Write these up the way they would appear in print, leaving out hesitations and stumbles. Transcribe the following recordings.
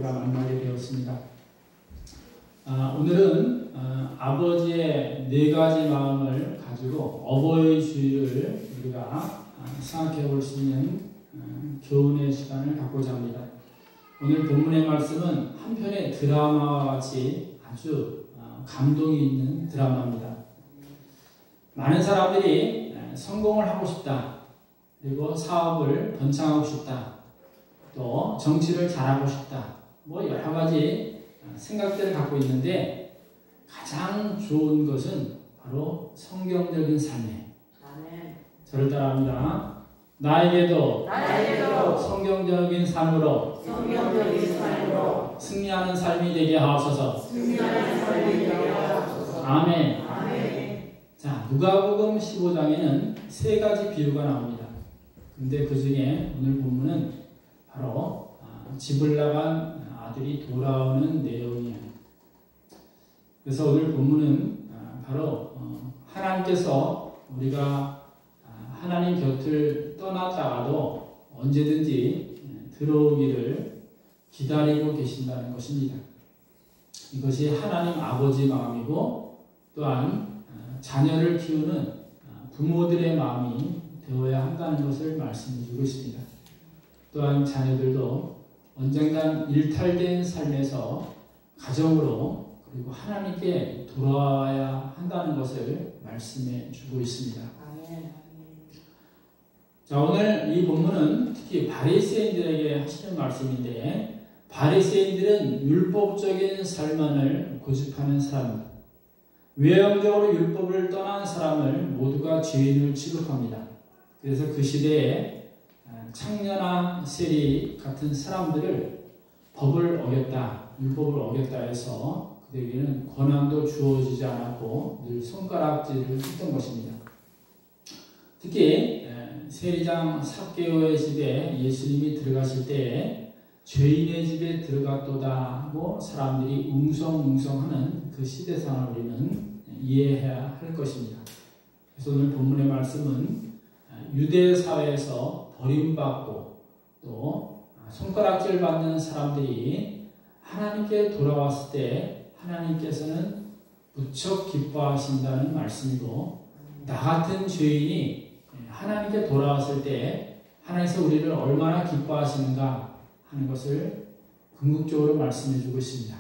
만나게 되었습니다. 오늘은 아버지의 네 가지 마음을 가지고 어버이 주일을 우리가 생각해 볼 수 있는 교훈의 시간을 갖고자 합니다. 오늘 본문의 말씀은 한편의 드라마와 같이 아주 감동이 있는 드라마입니다. 많은 사람들이 성공을 하고 싶다, 그리고 사업을 번창하고 싶다, 또 정치를 잘하고 싶다, 여러 가지 생각들을 갖고 있는데 가장 좋은 것은 바로 성경적인 삶이에요. 저를 따라합니다. 나에게도 성경적인 삶으로 승리하는 삶이 되게 하옵소서. 아멘. 자, 누가복음 15장에는 세 가지 비유가 나옵니다. 근데 그 중에 오늘 본문은 바로 집을 나간 아들이 돌아오는 내용이에요. 그래서 오늘 본문은 바로 하나님께서 우리가 하나님 곁을 떠났다가도 언제든지 들어오기를 기다리고 계신다는 것입니다. 이것이 하나님 아버지 마음이고 또한 자녀를 키우는 부모들의 마음이 되어야 한다는 것을 말씀해 주고 있습니다. 또한 자녀들도 언젠간 일탈된 삶에서 가정으로 그리고 하나님께 돌아와야 한다는 것을 말씀해 주고 있습니다. 자, 오늘 이 본문은 특히 바리새인들에게 하시는 말씀인데, 바리새인들은 율법적인 삶만을 고집하는 사람입니다. 외형적으로 율법을 떠난 사람을 모두가 죄인을 취급합니다. 그래서 그 시대에 창녀나 세리 같은 사람들을 법을 어겼다, 율법을 어겼다 해서 그들에게는 권한도 주어지지 않았고 늘 손가락질을 했던 것입니다. 특히 세리장 삭개오의 집에 예수님이 들어가실 때 죄인의 집에 들어갔도다 하고 사람들이 웅성웅성하는 그 시대상을 우리는 이해해야 할 것입니다. 그래서 오늘 본문의 말씀은 유대 사회에서 버림받고 또 손가락질 받는 사람들이 하나님께 돌아왔을 때 하나님께서는 무척 기뻐하신다는 말씀이고, 나 같은 죄인이 하나님께 돌아왔을 때 하나님께서 우리를 얼마나 기뻐하시는가 하는 것을 궁극적으로 말씀해 주고 있습니다.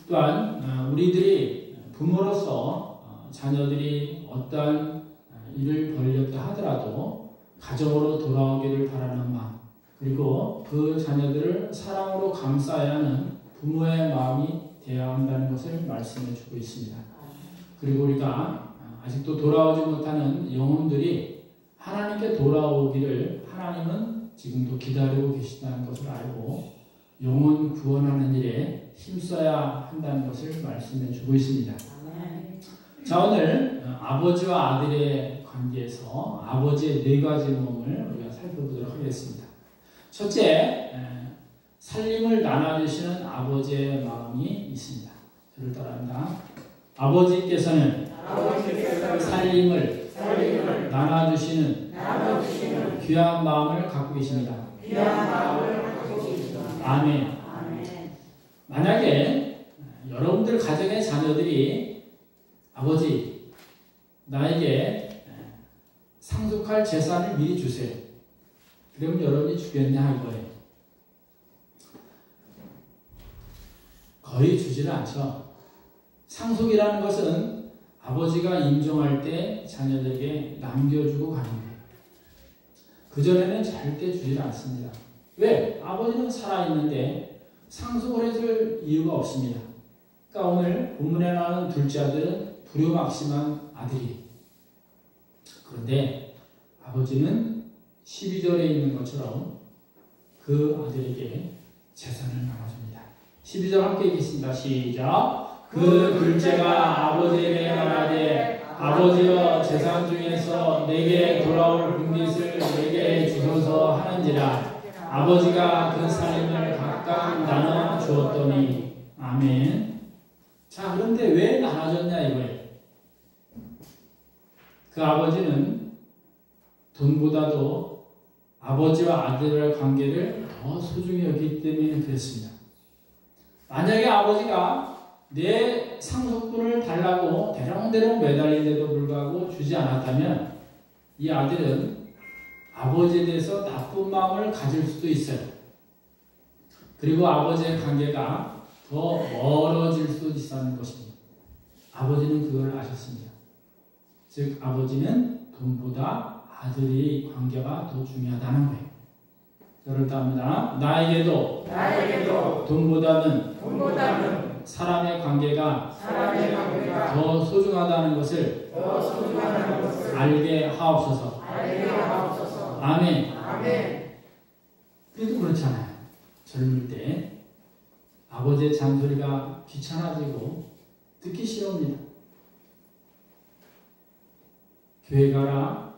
또한 우리들이 부모로서 자녀들이 어떠한 일을 벌였다 하더라도 가정으로 돌아오기를 바라는 마음, 그리고 그 자녀들을 사랑으로 감싸야 하는 부모의 마음이 되어야 한다는 것을 말씀해 주고 있습니다. 그리고 우리가 아직도 돌아오지 못하는 영혼들이 하나님께 돌아오기를 하나님은 지금도 기다리고 계시다는 것을 알고 영혼 구원하는 일에 힘써야 한다는 것을 말씀해 주고 있습니다. 자, 오늘 아버지와 아들의 관계에서 아버지의 네 가지 몸을 우리가 살펴보도록 하겠습니다. 첫째, 살림을 나눠주시는 아버지의 마음이 있습니다. 저를 따라합니다. 아버지께서는 살림을 나눠주시는 귀한 마음을 갖고 계십니다. 아멘. 만약에 여러분들 가정의 자녀들이 아버지, 나에게 상속할 재산을 미리 주세요. 그러면 여러분이 주겠냐 이거예요. 거의 주지는 않죠. 상속이라는 것은 아버지가 임종할 때 자녀들에게 남겨주고 가는 거예요. 그전에는 절대 주지 않습니다. 왜? 아버지는 살아있는데 상속을 해줄 이유가 없습니다. 그러니까 오늘 본문에 나오는 둘째 아들은 불효막심한 아들이, 그런데 아버지는 12절에 있는 것처럼 그 아들에게 재산을 나눠줍니다. 12절 함께 읽겠습니다. 시작. 그 둘째가 아버지에게 말하되 아버지여, 재산 중에서 내게 돌아올 분깃을 내게 주소서 하는지라. 아버지가 그 살림을 각각 나눠 주었더니. 아멘. 자, 그런데 왜 나눠줬냐 이거예요. 그 아버지는 돈보다도 아버지와 아들의 관계를 더 소중히 여기기 때문에 그랬습니다. 만약에 아버지가 내 상속분을 달라고 대롱대롱 매달린데도 불구하고 주지 않았다면 이 아들은 아버지에 대해서 나쁜 마음을 가질 수도 있어요. 그리고 아버지의 관계가 더 멀어질 수도 있다는 것입니다. 아버지는 그걸 아셨습니다. 즉 아버지는 돈보다 아들의 관계가 더 중요하다는 거예요. 저를 따릅니다. 나에게도 돈보다는 사람의 관계가 더 소중하다는 것을 알게 하옵소서. 아멘. 그래도 그렇잖아요. 젊을 때 아버지의 잔소리가 귀찮아지고 듣기 싫습니다. 교회 가라,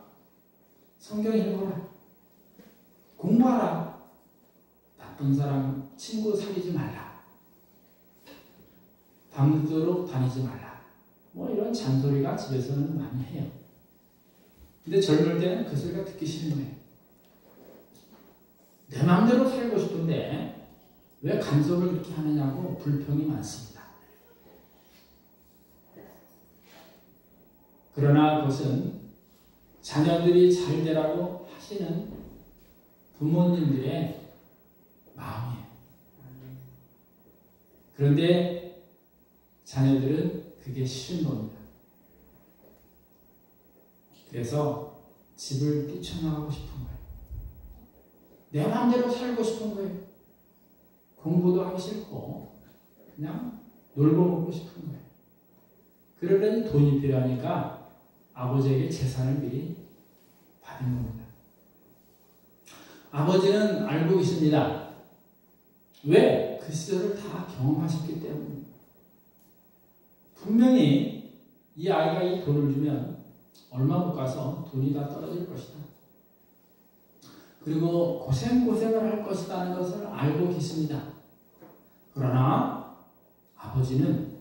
성경 읽어라, 공부하라, 나쁜 사람 친구 사귀지 말라, 밤늦도록 다니지 말라, 뭐 이런 잔소리가 집에서는 많이 해요. 근데 젊을 때는 그 소리가 듣기 싫은 거예요. 내 마음대로 살고 싶은데 왜 간섭을 그렇게 하느냐고 불평이 많습니다. 그러나 그것은 자녀들이 잘 되라고 하시는 부모님들의 마음이에요. 그런데 자녀들은 그게 싫은 겁니다. 그래서 집을 뛰쳐나가고 싶은 거예요. 내 마음대로 살고 싶은 거예요. 공부도 하기 싫고 그냥 놀고 먹고 싶은 거예요. 그러려니 돈이 필요하니까 아버지에게 재산을 미리 받은 겁니다. 아버지는 알고 계십니다. 왜? 그 시절을 다 경험하셨기 때문입니다. 분명히 이 아이가 이 돈을 주면 얼마 못 가서 돈이 다 떨어질 것이다. 그리고 고생을 할 것이라는 것을 알고 계십니다. 그러나 아버지는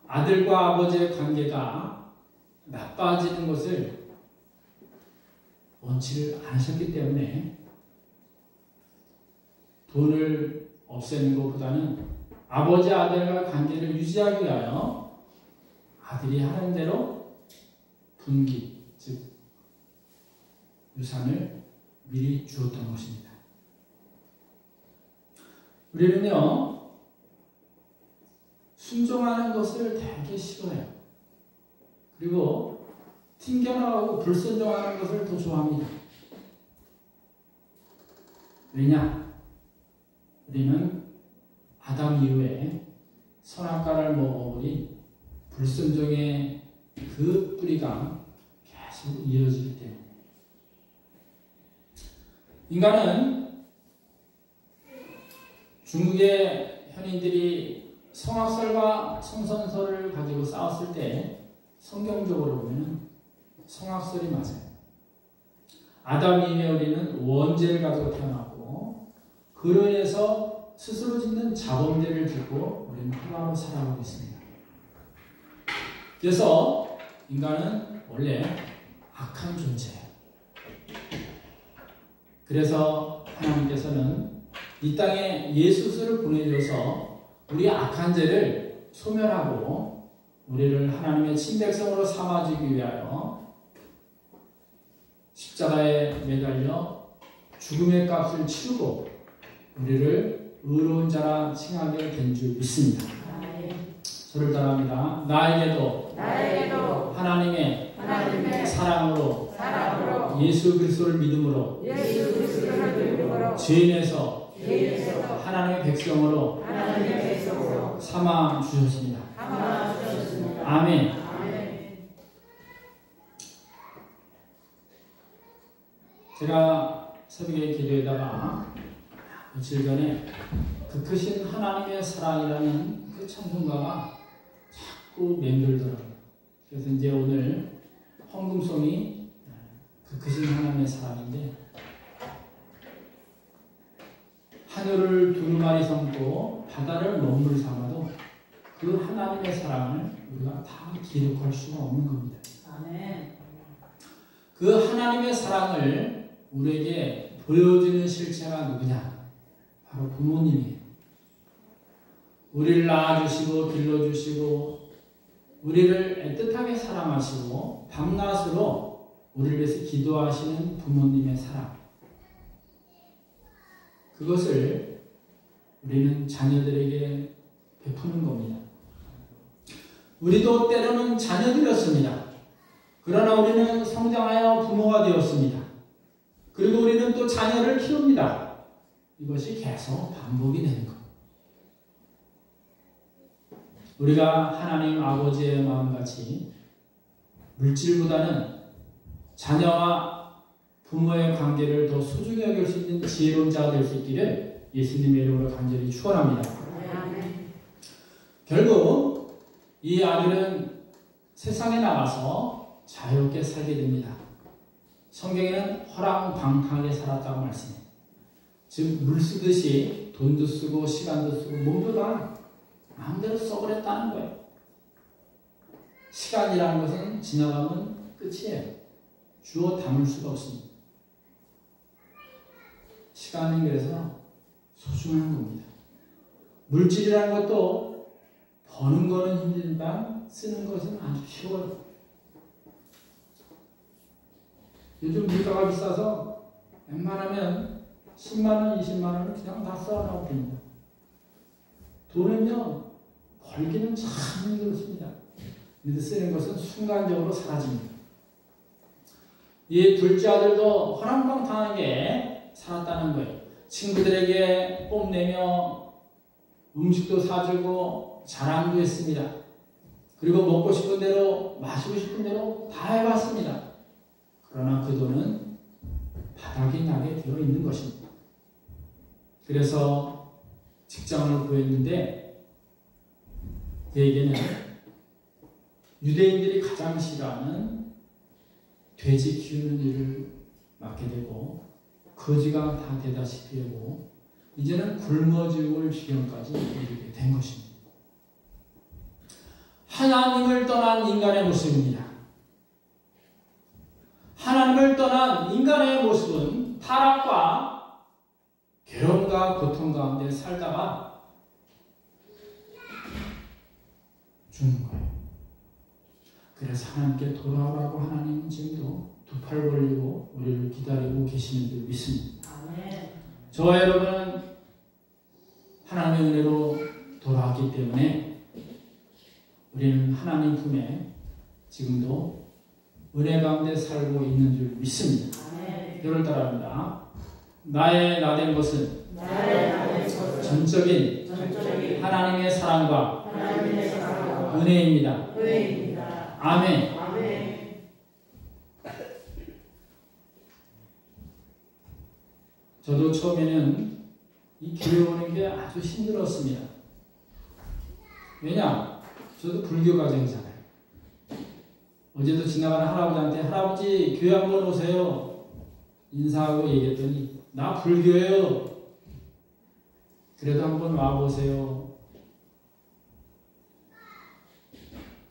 아들과 아버지의 관계가 나빠지는 것을 원치를 않으셨기 때문에 돈을 없애는 것보다는 아버지 아들과 관계를 유지하기 위하여 아들이 하는 대로 분기, 즉 유산을 미리 주었던 것입니다. 우리는요, 순종하는 것을 되게 싫어해요. 그리고 튕겨나가고 불순종하는 것을 더 좋아합니다. 왜냐? 우리는 아담 이후에 선악과를 먹어버린 불순종의 그 뿌리가 계속 이어지기 때문에 인간은 중국의 현인들이 성악설과 성선설을 가지고 싸웠을 때 성경적으로 보면 성악설이 맞아요. 아담 이후에 우리는 원죄를 가지고 태어났고 그로 인해서 스스로 짓는 자범죄를 짓고 우리는 하나로 살아가고 있습니다. 그래서 인간은 원래 악한 존재예요. 그래서 하나님께서는 이 땅에 예수를 보내줘서 우리 악한 죄를 소멸하고 우리를 하나님의 친백성으로 삼아주기 위하여 십자가에 매달려 죽음의 값을 치르고 우리를 의로운 자라 칭하게 된 줄 믿습니다. 저를 따라합니다. 나에게도 하나님의 사랑으로 예수 그리스도를 믿음으로 죄인에서 하나님의 백성으로 삼아 주셨습니다. 아멘. 제가 새벽에 기도에다가 며칠 전에 그 크신 하나님의 사랑이라는 그 찬송가가 자꾸 맴돌더라고요. 그래서 이제 오늘 헌금송이 그 크신 하나님의 사랑인데 하늘을 두루마리 삼고 바다를 먹물 삼아도 그 하나님의 사랑을 우리가 다 기록할 수가 없는 겁니다. 아멘. 그 하나님의 사랑을 우리에게 보여주는 실체가 누구냐? 바로 부모님이에요. 우리를 낳아주시고 길러주시고 우리를 애틋하게 사랑하시고 밤낮으로 우리를 위해서 기도하시는 부모님의 사랑, 그것을 우리는 자녀들에게 베푸는 겁니다. 우리도 때로는 자녀들이었습니다. 그러나 우리는 성장하여 부모가 되었습니다. 그리고 우리는 또 자녀를 키웁니다. 이것이 계속 반복이 되는 것. 우리가 하나님 아버지의 마음같이 물질보다는 자녀와 부모의 관계를 더 소중히 여길 수 있는 지혜로운 자가 될 수 있기를 예수님의 이름으로 간절히 축원합니다. 결국 이 아들은 세상에 나가서 자유롭게 살게 됩니다. 성경에는 허랑방탕하게 살았다고 말씀해요. 즉 물 쓰듯이 돈도 쓰고 시간도 쓰고 몸도 다 마음대로 써버렸다는 거예요. 시간이라는 것은 지나가면 끝이에요. 주워 담을 수가 없습니다. 시간은 그래서 소중한 겁니다. 물질이라는 것도 버는 거는 힘들지만 쓰는 것은 아주 쉬워요. 요즘 물가가 비싸서 웬만하면 10만원, 20만원을 그냥 다 써나가고 봅니다. 돈은요, 벌기는 참 힘들습니다. 근데 쓰는 것은 순간적으로 사라집니다. 이 둘째 아들도 허랑방탕하게 살았다는 거예요. 친구들에게 뽐내며 음식도 사주고 자랑도 했습니다. 그리고 먹고 싶은 대로 마시고 싶은 대로 다 해봤습니다. 그러나 그 돈은 바닥이 나게 되어 있는 것입니다. 그래서 직장을 구했는데 그에게는 유대인들이 가장 싫어하는 돼지 키우는 일을 맡게 되고 거지가 다 되다시피 하고 이제는 굶어 죽을 지경까지 이르게 된 것입니다. 하나님을 떠난 인간의 모습입니다. 하나님을 떠난 인간의 모습은 타락과 괴로움과 고통 가운데 살다가 죽는 거예요. 그래서 하나님께 돌아오라고 하나님은 지금도 두 팔 벌리고 우리를 기다리고 계시는 줄 믿습니다. 아멘. 저와 여러분은 하나님의 은혜로 돌아왔기 때문에 우리는 하나님 품에 지금도 은혜 가운데 살고 있는 줄 믿습니다. 이를 따라합니다. 나의 나된 것은 전적인 하나님의 사랑과 은혜입니다. 아멘. 저도 처음에는 이 교회 오는 게 아주 힘들었습니다. 왜냐? 저도 불교 가정이잖아요. 어제도 지나가는 할아버지한테 할아버지 교회 한번 오세요. 인사하고 얘기했더니 나 불교예요. 그래도 한번 와보세요.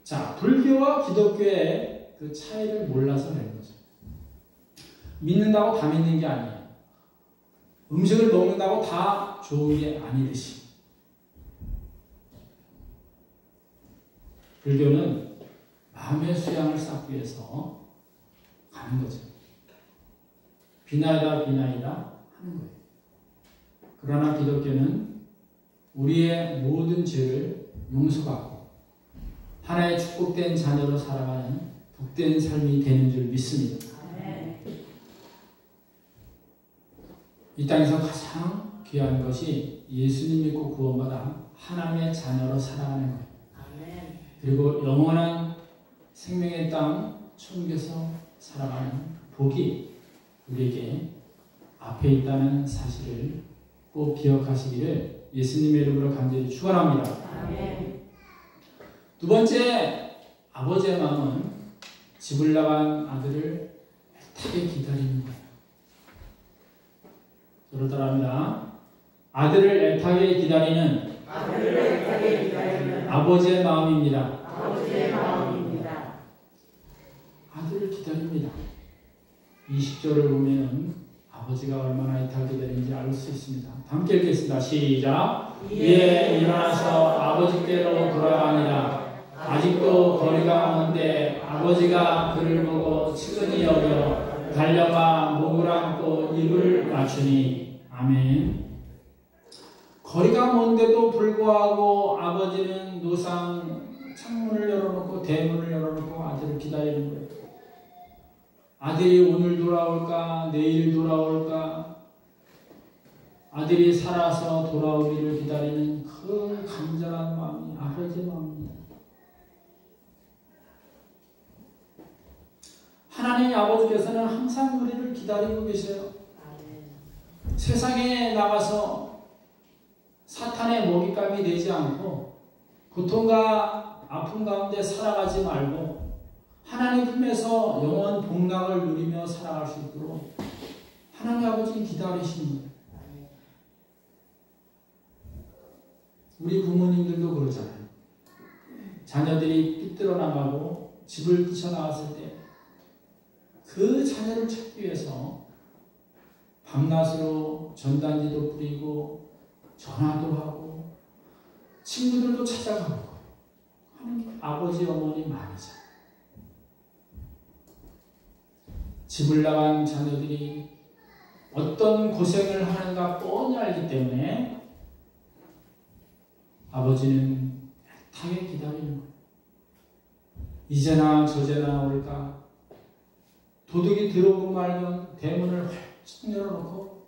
자, 불교와 기독교의 그 차이를 몰라서 그런 거죠. 믿는다고 다 믿는 게 아니에요. 음식을 먹는다고 다 좋은 게 아니듯이 불교는 마음의 수양을 쌓기 위해서 가는 거죠. 비나이다 비나이다 하는 거예요. 그러나 기독교는 우리의 모든 죄를 용서받고 하나의 축복된 자녀로 살아가는 복된 삶이 되는 줄 믿습니다. 이 땅에서 가장 귀한 것이 예수님 믿고 구원받아 하나님의 자녀로 살아가는 거예요. 그리고 영원한 생명의 땅 천국에서 살아가는 복이 우리에게 앞에 있다는 사실을 꼭 기억하시기를 예수님의 이름으로 간절히 축원합니다. 두 번째, 아버지의 마음은 집을 나간 아들을 애타게 기다리는 거예요. 저를 따라합니다. 아들을 애타게 기다리는 아버지의 마음입니다. 아들을 기다립니다. 20절을 보면 아버지가 얼마나 애타게 기다리는지 알 수 있습니다. 함께 읽겠습니다. 시작. 이에 일어나서 아버지께로 돌아가니라. 아직도 거리가 먼데 아버지가 그를 보고 측은히 여겨 달려가 목을 안고 입을 맞추니. 아멘. 거리가 먼데도 불구하고 아버지는 노상 창문을 열어놓고 대문을 열어놓고 아들을 기다리는 거예요. 아들이 오늘 돌아올까 내일 돌아올까 아들이 살아서 돌아오기를 기다리는 그 간절한 마음이 아버지의 마음입니다. 하나님 아버지께서는 항상 우리를 기다리고 계세요. 세상에 나가서 사탄의 먹잇감이 되지 않고 고통과 아픔 가운데 살아가지 말고 하나님 품에서 영원 복락을 누리며 살아갈 수 있도록 하나님 아버지는 기다리십니다. 우리 부모님들도 그러잖아요. 자녀들이 삐뚤어 나가고 집을 뛰쳐나갔을 때 그 자녀를 찾기 위해서 밤낮으로 전단지도 뿌리고 전화도 하고 친구들도 찾아가고 하는 아버지 어머니 많이죠. 집을 나간 자녀들이 어떤 고생을 하는가 뻔히 알기 때문에 아버지는 애타게 기다리는 거예요. 이제나 저제나 올까. 도둑이 들어오고 말면 대문을 활짝 열어놓고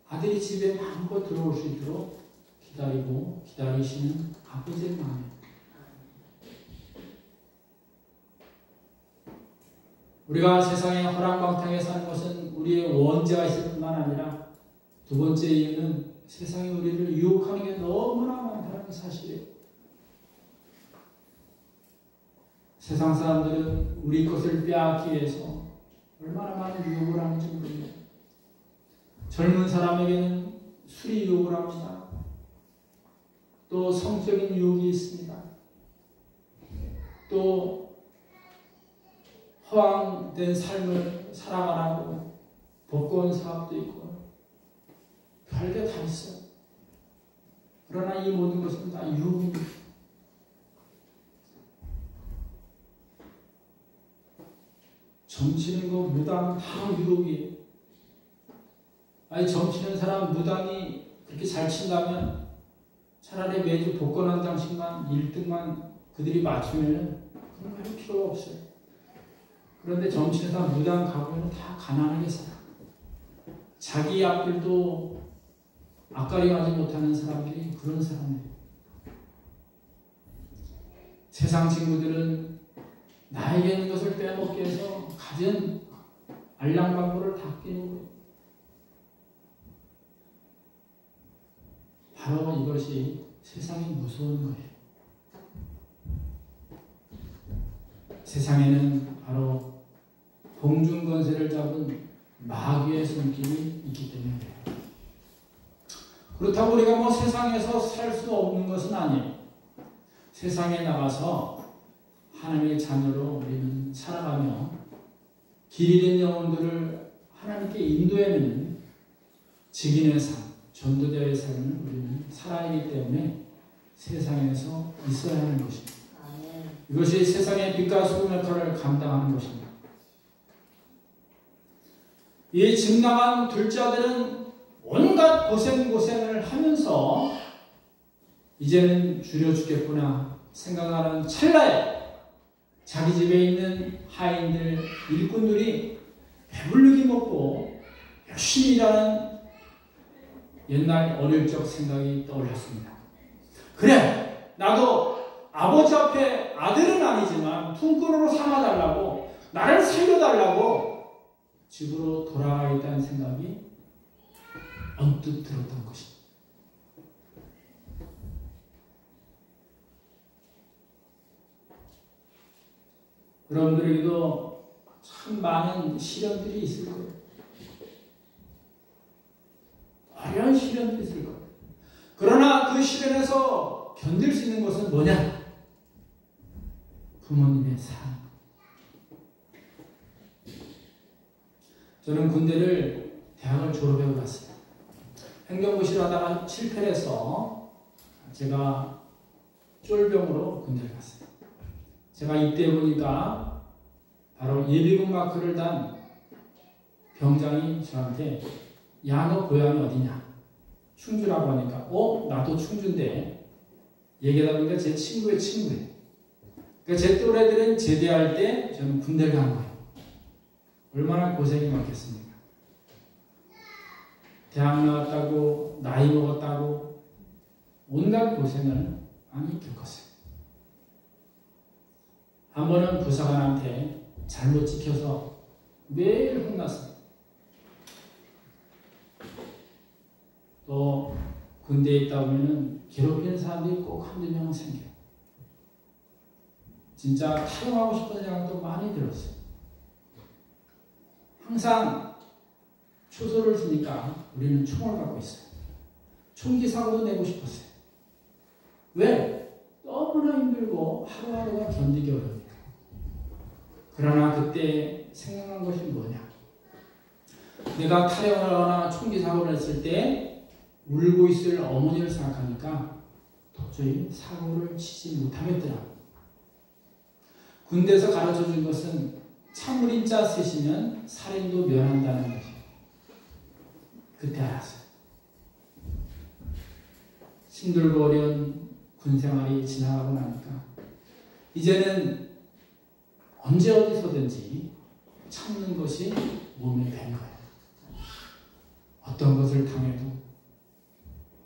아들이 집에 마음껏 들어올 수 있도록 기다리고 기다리시는 아버지의 마음이에요. 우리가 세상에 허랑방탕에 사는 것은 우리의 원죄가 있을 뿐만 아니라 두 번째 이유는 세상이 우리를 유혹하는 게 너무나 많다는 사실이에요. 세상 사람들은 우리 것을 빼앗기 위해서 얼마나 많은 유혹을 하는지 모릅니다. 젊은 사람에게는 술이 유혹을 합니다. 또 성적인 유혹이 있습니다. 또 허황된 삶을 살아가라고 복권 사업도 있고 별게 다 있어요. 그러나 이 모든 것은 다 유혹입니다. 점치는 거 무당 다 유혹이에요. 아니 점치는 사람 무당이 그렇게 잘 친다면 차라리 매주 복권 한 장씩만 1등만 그들이 맞추면 그런 거 할 필요가 없어요. 그런데 점치는 사람 무당 가보면 다 가난하게 살아. 자기 앞길도 앞가림하지 못하는 사람들이 그런 사람이에요. 세상 친구들은 나에게 있는 것을 빼먹기 위해서 가진 알랑방구를 다 끼는 거예요. 바로 이것이 세상이 무서운 거예요. 세상에는 바로 공중권세를 잡은 마귀의 손길이 있기 때문이에요. 그렇다고 우리가 세상에서 살 수 없는 것은 아니에요. 세상에 나가서 하나님의 자녀로 우리는 살아가며 길이 된 영혼들을 하나님께 인도해내는 직인의 삶, 전도자의 삶을 우리는 살아야 하기 때문에 세상에서 있어야 하는 것입니다. 이것이 세상의 빛과 소금의 역할을 감당하는 것입니다. 이 직남한 둘째 아들은 온갖 고생을 하면서 이제는 줄여 죽겠구나 생각하는 찰나에 자기 집에 있는 하인들, 일꾼들이 배불르게 먹고 열심히 일하는 옛날 어릴 적 생각이 떠올랐습니다. 그래, 나도 아버지 앞에 아들은 아니지만 품꾼으로 삼아달라고, 나를 살려달라고 집으로 돌아가겠다는 생각이 언뜻 들었던 것입니다. 여러분들에게도 참 많은 시련들이 있을 거예요. 어려운 시련도 있을 거예요. 그러나 그 시련에서 견딜 수 있는 것은 뭐냐? 부모님의 사랑. 저는 군대를 대학을 졸업해 갔어요. 행정고시를 하다가 실패를 해서 제가 쫄병으로 군대를 갔어요. 제가 이때 보니까 바로 예비군 마크를 단 병장이 저한테 야, 너 고향이 어디냐? 충주라고 하니까 나도 충주인데 얘기하다 보니까 제 친구의 친구예요. 그러니까 제 또래들은 제대할 때 저는 군대를 간 거예요. 얼마나 고생이 많겠습니까? 대학 나왔다고 나이 먹었다고 온갖 고생을 많이 겪었어요. 한 번은 부사관한테 잘못 지켜서 매일 혼났어요. 또 군대에 있다 보면 괴롭히는 사람들이 꼭 한두 명은 생겨요. 진짜 사용하고 싶은 생각도 많이 들었어요. 항상 초소를 쓰니까 우리는 총을 갖고 있어요. 총기 사고도 내고 싶었어요. 왜? 너무나 힘들고 하루하루가 견디기 어려우니까. 그러나 그때 생각난 것이 뭐냐? 내가 탈영을 하거나 총기 사고를 했을 때 울고 있을 어머니를 생각하니까 도저히 사고를 치지 못하겠더라. 군대에서 가르쳐준 것은 참을인자 쓰시면 살인도 면한다는 것이에요. 그때 알았어요. 힘들고 어려운 군생활이 지나가고 나니까 이제는 언제 어디서든지 참는 것이 몸에 밴 거예요. 어떤 것을 당해도.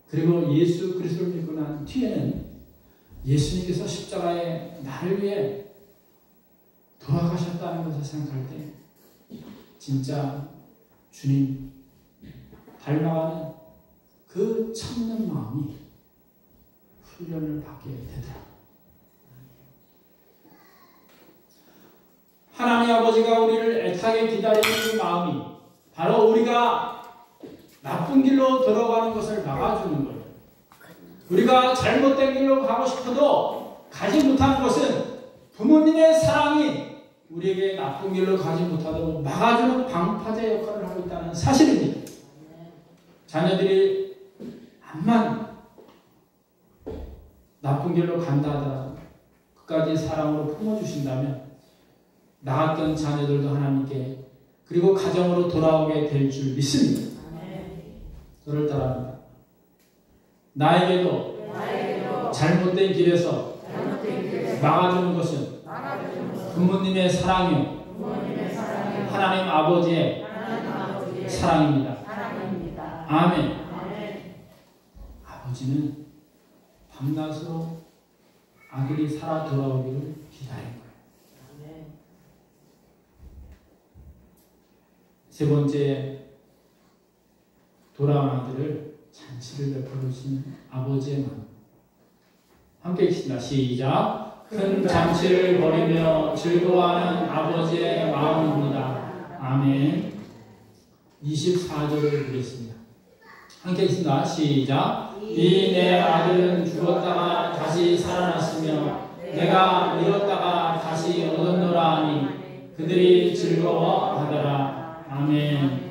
그리고 예수 그리스도를 믿고 난 뒤에는 예수님께서 십자가에 나를 위해 돌아가셨다는 것을 생각할 때 진짜 주님 닮아가는 그 참는 마음이 훈련을 받게 되더라고요. 하나님 아버지가 우리를 애타게 기다리는 그 마음이 바로 우리가 나쁜 길로 들어가는 것을 막아주는 거예요. 우리가 잘못된 길로 가고 싶어도 가지 못하는 것은 부모님의 사랑이 우리에게 나쁜 길로 가지 못하도록 막아주는 방파제 역할을 하고 있다는 사실입니다. 자녀들이 암만 나쁜 길로 간다 하더라도 끝까지 사랑으로 품어주신다면 나갔던 자녀들도 하나님께 그리고 가정으로 돌아오게 될 줄 믿습니다. 저를 따라합니다. 나에게도 잘못된 길에서 막아주는 것은 부모님의 사랑이요 하나님 아버지의 사랑입니다. 아멘. 아버지는 밤낮으로 아들이 살아 돌아오기를 기다린 거예요. 세 번째, 돌아온 아들을 잔치를 베풀어 주신 아버지의 마음. 함께 읽습니다. 시작. 큰 잔치를 벌이며 즐거워하는 아버지의 마음입니다. 아멘. 24절을 보겠습니다. 함께 읽습니다. 시작. 이 내 아들은 죽었다가 다시 살아났으며 내가 잃었다가 다시 얻었노라 하니 그들이 즐거워하더라. 아멘.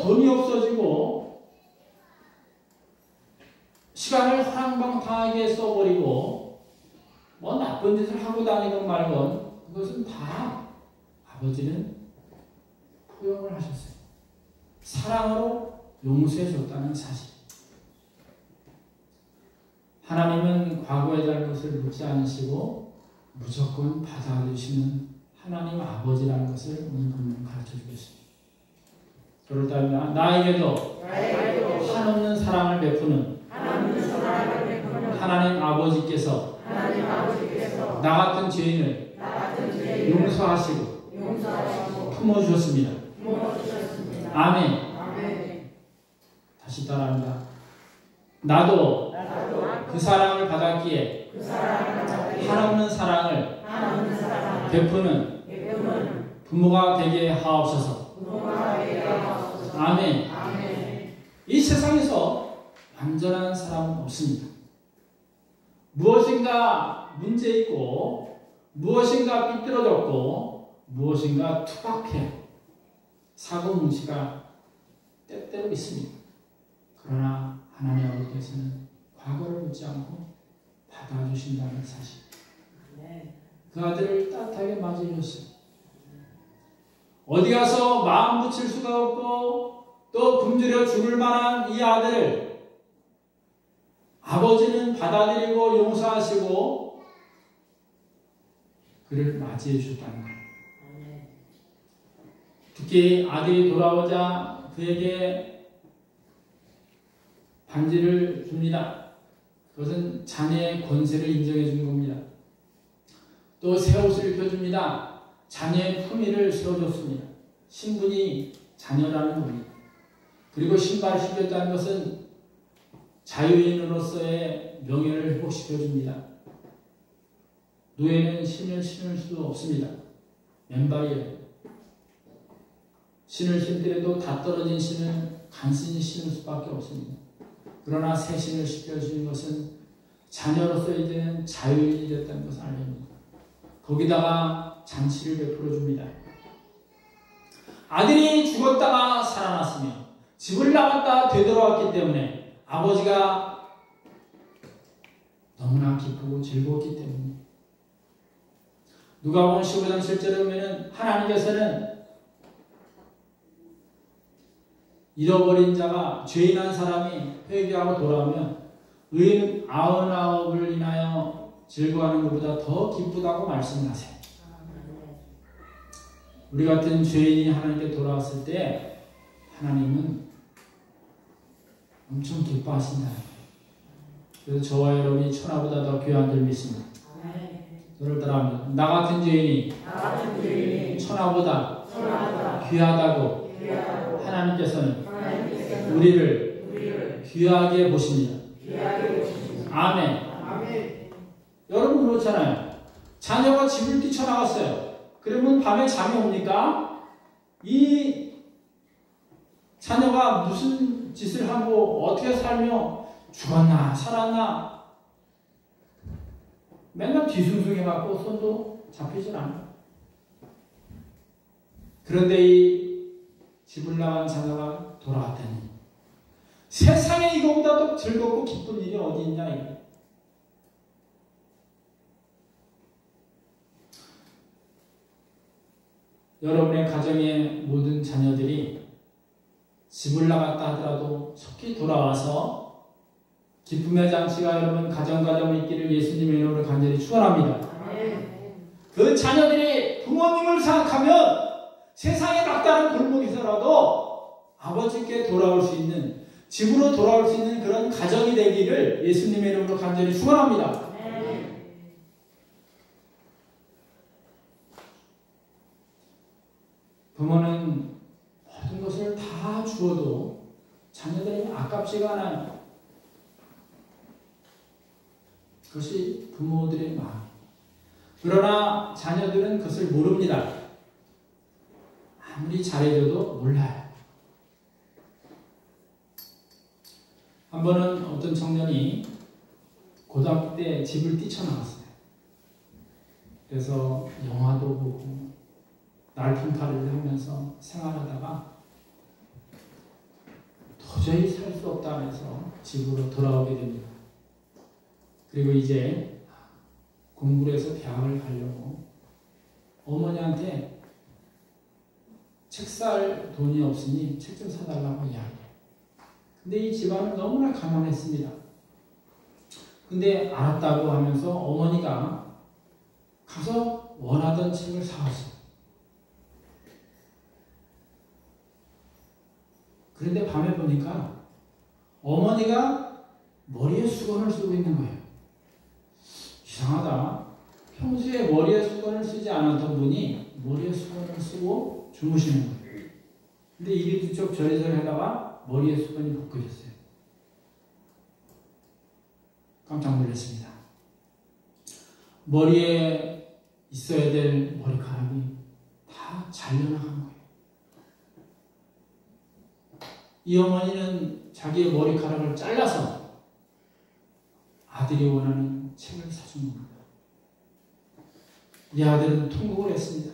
돈이 없어지고 시간을 허랑방탕하게 써버리고 나쁜 짓을 하고 다니는 말건 그것은 다 아버지는 포용을 하셨어요. 사랑으로 용서해 줬다는 사실. 하나님은 과거의 잘못을 묻지 않으시고 무조건 받아주시는 하나님 아버지라는 것을 오늘 본문 가르쳐 주겠습니다. 저를 따르면 나에게도 한없는 사랑을 베푸는 하나님 아버지께서 나 같은 죄인을 용서하시고 품어주셨습니다. 아멘. 다시 따라합니다. 나도 그 사랑을 받았기에 한없는 사랑을 베푸는 부모가 되게 하옵소서. 아멘. 이 세상에서 완전한 사람은 없습니다. 무엇인가 문제 있고 무엇인가 삐뚤어졌고 무엇인가 투박해요. 사고 뭉치가 때때로 있습니다. 그러나 하나님 아버지께서는 과거를 묻지 묻지 않고 받아주신다는 사실. 그 아들을 따뜻하게 맞이해줬어요. 어디 가서 마음 붙일 수가 없고 또 굶주려 죽을 만한 이 아들을 아버지는 받아들이고 용서하시고 그를 맞이해 주셨다는 거예요. 특히 아들이 돌아오자 그에게 반지를 줍니다. 그것은 자녀의 권세를 인정해 주는 겁니다. 또 새 옷을 입혀줍니다. 자녀의 품위를 세워줬습니다. 신분이 자녀라는 겁니다. 그리고 신발을 신겼다는 것은 자유인으로서의 명예를 회복시켜줍니다. 노예는 신을 신을 수도 없습니다. 맨발이에요. 신을 신더라도 다 떨어진 신은 간신히 신을 수밖에 없습니다. 그러나 새 신을 시켜주는 것은 자녀로서 이제는 자유인이 됐다는 것을 알립니다. 거기다가 잔치를 베풀어 줍니다. 아들이 죽었다가 살아났으며 집을 나갔다 되돌아왔기 때문에 아버지가 너무나 기쁘고 즐거웠기 때문에 누가복음 15장 7절에 보면 하나님께서는 잃어버린 자가 죄인한 사람이 회개하고 돌아오면 의인 99을 인하여 즐거워하는 것보다 더 기쁘다고 말씀하세요. 우리 같은 죄인이 하나님께 돌아왔을 때 하나님은 엄청 기뻐하신다. 그래서 저와 여러분이 천하보다 더 귀한 줄 믿습니다. 저를 따라합니다. 나 같은 죄인이 천하보다 귀하다고 하나님께서는 우리를 귀하게 보십니다. 아멘. 여러분 그렇잖아요. 자녀가 집을 뛰쳐나갔어요. 그러면 밤에 잠이 옵니까? 이 자녀가 무슨 짓을 하고 어떻게 살며 죽었나 살았나 맨날 뒤숭숭해갖고 손도 잡히질 않아요. 그런데 이 집을 나간 자녀가 돌아왔다니 세상에 이거보다 더 즐겁고 기쁜 일이 어디 있냐 이거. 여러분의 가정의 모든 자녀들이 집을 나갔다 하더라도 속히 돌아와서 기쁨의 장치가 여러분 가정가정에 있기를 예수님의 이름으로 간절히 축원합니다. 그 자녀들이 부모님을 생각하면 세상에 막다른 골목에서라도 아버지께 돌아올 수 있는 집으로 돌아올 수 있는 그런 가정이 되기를 예수님의 이름으로 간절히 축원합니다. 부모는 모든 것을 다 주어도 자녀들에게 아깝지가 않아요. 그것이 부모들의 마음. 그러나 자녀들은 그것을 모릅니다. 아무리 잘해줘도 몰라요. 한 번은 어떤 청년이 고등학교 때 집을 뛰쳐나갔어요. 그래서 영화도 보고 날품팔이를 하면서 생활하다가 도저히 살 수 없다 해서 집으로 돌아오게 됩니다. 그리고 이제 공부를 해서 대학을 가려고 어머니한테 책 살 돈이 없으니 책 좀 사달라고 이야기해요. 근데 이 집안은 너무나 가난했습니다. 근데 알았다고 하면서 어머니가 가서 원하던 책을 사왔어요. 그런데 밤에 보니까 어머니가 머리에 수건을 쓰고 있는 거예요. 이상하다. 평소에 머리에 수건을 쓰지 않았던 분이 머리에 수건을 쓰고 주무시는 거예요. 근데 이리저리 저리저리 하다가 머리에 수건이 벗겨졌어요. 깜짝 놀랐습니다. 머리에 있어야 될 머리카락이 다 잘려나간 거예요. 이 어머니는 자기의 머리카락을 잘라서 아들이 원하는 책을 사준 겁니다. 이 아들은 통곡을 했습니다.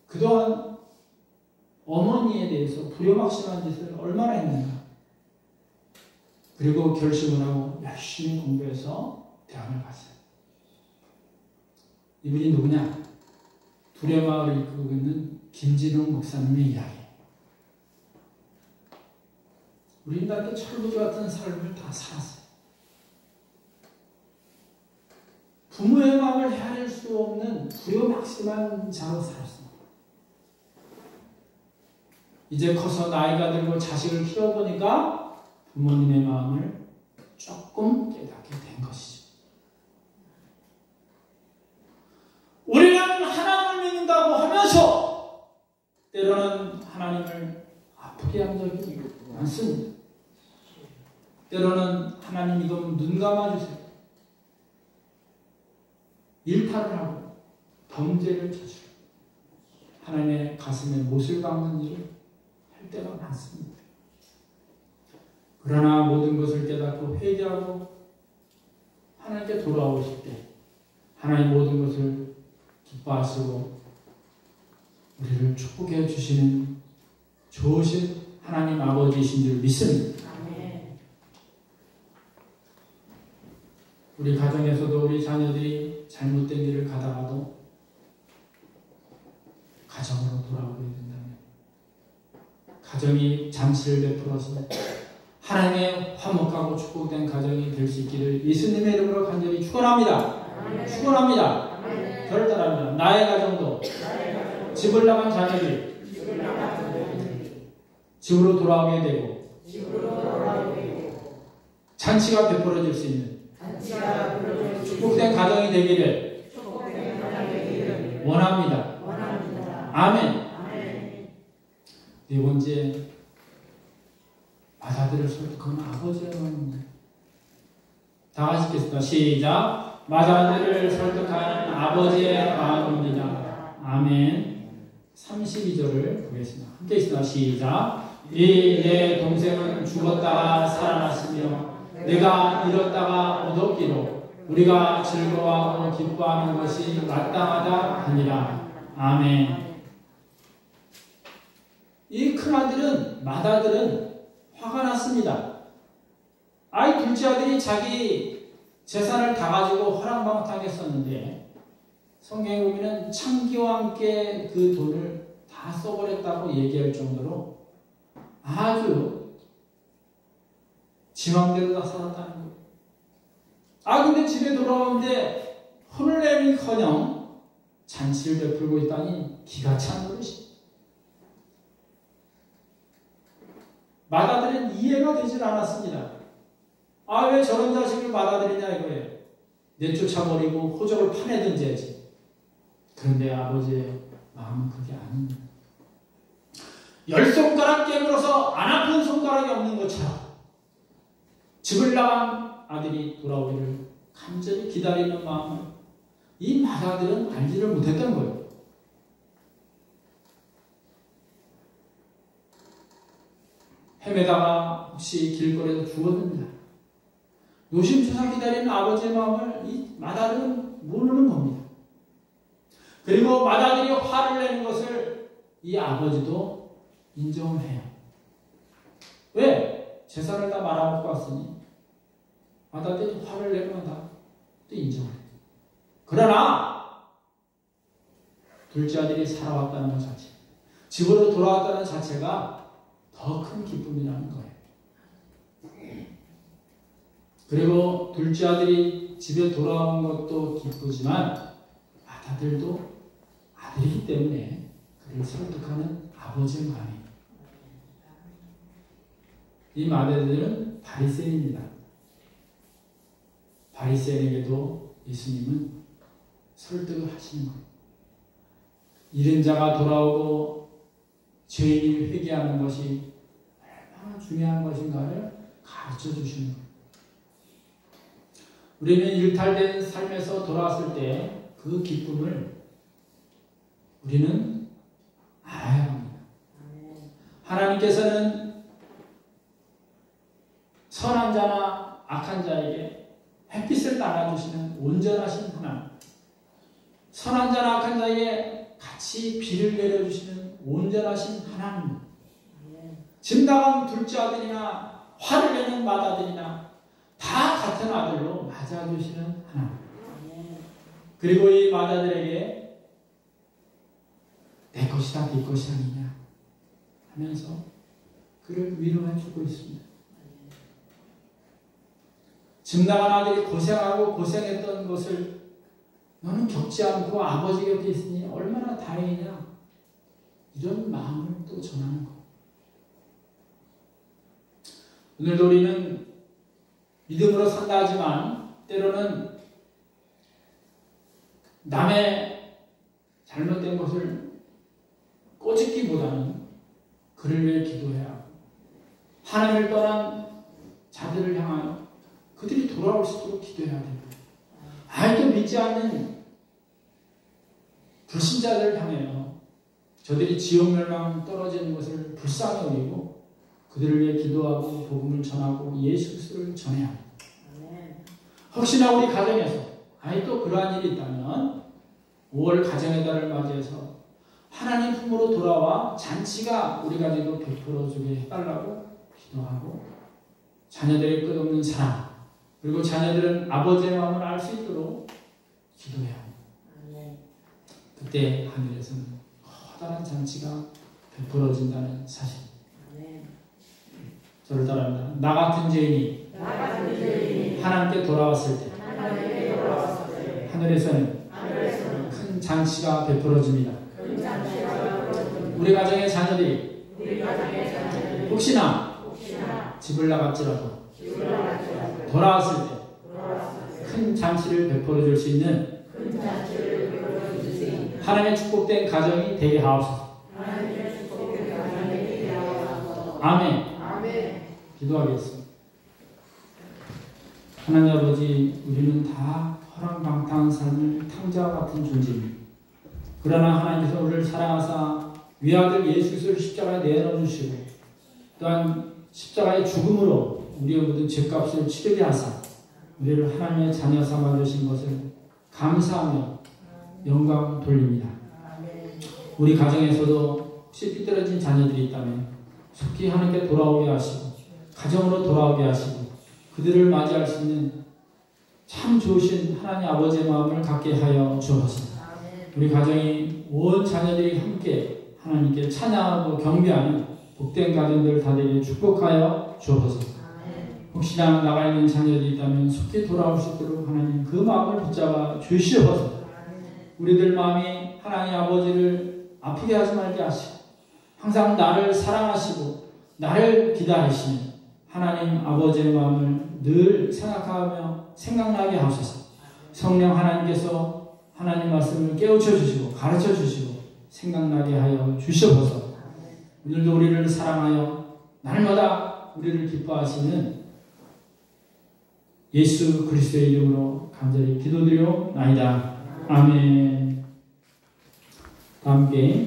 그동안 어머니에 대해서 불효막심한 짓을 얼마나 했는가. 그리고 결심을 하고 열심히 공부해서 대학을 갔어요. 이분이 누구냐? 두레마을을 이끌고 있는 김진웅 목사님의 이야기. 우리는 다 철부지 같은 삶을 다 살았어요. 부모의 마음을 헤아릴 수 없는 부요막심한 자로 살았습니다. 이제 커서 나이가 들고 자식을 키워보니까 부모님의 마음을 조금 깨닫게 된 것이죠. 우리는 하나님을 믿는다고 하면서 때로는 하나님을 아프게 한 적이 많습니다. 때로는 하나님 이거 눈 감아주세요. 일탈을 하고 범죄를 저지르고 하나님의 가슴에 못을 박는 일을 할 때가 많습니다. 그러나 모든 것을 깨닫고 회개하고 하나님께 돌아오실 때 하나님 모든 것을 기뻐하시고 우리를 축복해 주시는 좋으신 하나님 아버지이신 줄 믿습니다. 우리 가정에서도 우리 자녀들이 잘못된 길을 가다가도 가정으로 돌아오게 된다면 가정이 잔치를 베풀어서 하나님의 화목하고 축복된 가정이 될 수 있기를 예수님의 이름으로 간절히 축원합니다. 축원합니다. 결단합니다. 나의 가정도 집을 나간 자녀들이 집으로 돌아오게 되고 잔치가 베풀어질 수 있는 축복된 가정이 되기를 원합니다. 아멘. 네 번째, 마다들을 설득하는 아버지의 마음입니다. 다 같이 읽겠습니다. 시작. 마다들을 설득하는 아버지의 마음입니다. 아멘. 32절을 보겠습니다. 함께 읽습니다. 시작. 이 내 동생은 죽었다가 살아났으며 내가 잃었다가 얻었기로 우리가 즐거워하고 기뻐하는 것이 마땅하다 하니라. 아멘. 이 큰아들은 맏아들은 화가 났습니다. 아이 둘째 아들이 자기 재산을 다 가지고 허랑방탕하게 썼는데 성경에 보면 창기와 함께 그 돈을 다 써버렸다고 얘기할 정도로 아주 지맘대로 다 살았다는 거예요. 근데 집에 돌아오는데 혼을 내기커녕 잔치를 베풀고 있다니 기가 찬 것이. 맏아들은 이해가 되질 않았습니다. 왜 저런 자식을 맏아들이냐 이거예요. 내쫓아버리고 호적을 파내든지 해야지. 그런데 아버지의 마음은 그게 아닙니다. 10손가락 깨물어서 안 아픈 손가락이 없는 것처럼 집을 나간 아들이 돌아오기를 간절히 기다리는 마음을 이 맏아들은 알지를 못했던 거예요. 헤매다가 혹시 길거리에서 죽었습니다. 노심초사 기다리는 아버지의 마음을 이 맏아들은 모르는 겁니다. 그리고 맏아들이 화를 내는 것을 이 아버지도 인정을 해요. 왜? 재산을 다 말아먹고 왔으니 맏아들이 화를 내면 다 또 인정을 해요. 그러나 둘째 아들이 살아왔다는 것 자체, 집으로 돌아왔다는 자체가 더 큰 기쁨이라는 거예요. 그리고 둘째 아들이 집에 돌아온 것도 기쁘지만 맏아들도 아들이기 때문에 그를 설득하는 아버지의 마음이. 이 맏아들은 바리새인입니다. 바리새인에게도 예수님은 설득을 하시는 거예요. 잃은 자가 돌아오고 죄인이 회개하는 것이 얼마나 중요한 것인가를 가르쳐 주시는 거예요. 우리는 일탈된 삶에서 돌아왔을 때 그 기쁨을 우리는 알아야 합니다. 하나님께서는 선한 자나 악한 자에게 햇빛을 나눠주시는 온전하신 하나님, 선한 자나 악한 자에게 같이 비를 내려주시는 온전하신 하나님. 집 나간 둘째 아들이나 화를 내는 맏아들이나 다 같은 아들로 맞아주시는 하나님. 그리고 이 맏아들에게 내 것이다 네 것이 아니냐 하면서 그를 위로해주고 있습니다. 증당한 아들이 고생하고 고생했던 것을 너는 겪지 않고 아버지 곁에 있으니 얼마나 다행이냐, 이런 마음을 또 전하는 것. 오늘도 우리는 믿음으로 산다 하지만 때로는 남의 잘못된 것을 꼬집기보다는 그를 위해 기도해야 하고, 하나님을 떠난 자들을 향하여 그들이 돌아올 수 있도록 기도해야 됩니다. 아직도 믿지 않는 불신자들을 향하여 저들이 지옥 멸망 떨어지는 것을 불쌍히 여기고 그들을 위해 기도하고 복음을 전하고 예수 그리스도를 전해야 합니다. 혹시나 우리 가정에서 아직도 그러한 일이 있다면 5월 가정의 달을 맞이해서 하나님 품으로 돌아와 잔치가 우리 가정에도 베풀어주게 해달라고 기도하고, 자녀들의 끝없는 사랑, 그리고 자녀들은 아버지의 마음을 알 수 있도록 기도해야 합니다. 그때 하늘에서는 커다란 잔치가 베풀어진다는 사실. 저를 따라합니다. 나 같은 죄인이 하나님께 돌아왔을 때 하늘에서는 큰 잔치가 베풀어집니다. 우리 가정의 자녀들이 혹시나 집을 나갔지라도 돌아왔을 때 큰 잔치를 베풀어 줄 수 있는 하나님의 축복된 가정이 되게 하옵소서. 아멘. 기도하겠습니다. 하나님 아버지, 우리는 다 허랑방탕한 삶을 탕자와 같은 존재입니다. 그러나 하나님께서 우리를 사랑하사 위아들 예수 그리스도를 십자가에 내어주시고 또한 십자가의 죽음으로 우리의 모든 죄값을 치르게 하사 우리를 하나님의 자녀 삼아주신 것을 감사하며 영광 돌립니다. 우리 가정에서도 혹시 삐뚤어진 자녀들이 있다면 속히 하나님께 돌아오게 하시고 가정으로 돌아오게 하시고 그들을 맞이할 수 있는 참 좋으신 하나님 아버지의 마음을 갖게 하여 주옵소서. 우리 가정이 온 자녀들이 함께 하나님께 찬양하고 경배하는 복된 가정들 다 되게 축복하여 주옵소서. 혹시나 나가 있는 자녀들이 있다면 속히 돌아올 수 있도록 하나님 그 마음을 붙잡아 주시옵소서. 우리들 마음이 하나님 아버지를 아프게 하지 말게 하시고 항상 나를 사랑하시고 나를 기다리시는 하나님 아버지의 마음을 늘 생각하며 생각나게 하소서. 성령 하나님께서 하나님 말씀을 깨우쳐 주시고 가르쳐 주시고 생각나게 하여 주시옵소서. 오늘도 우리를 사랑하여 날마다 우리를 기뻐하시는 예수 그리스도의 이름으로 간절히 기도드리옵나이다. 아멘. 다 함께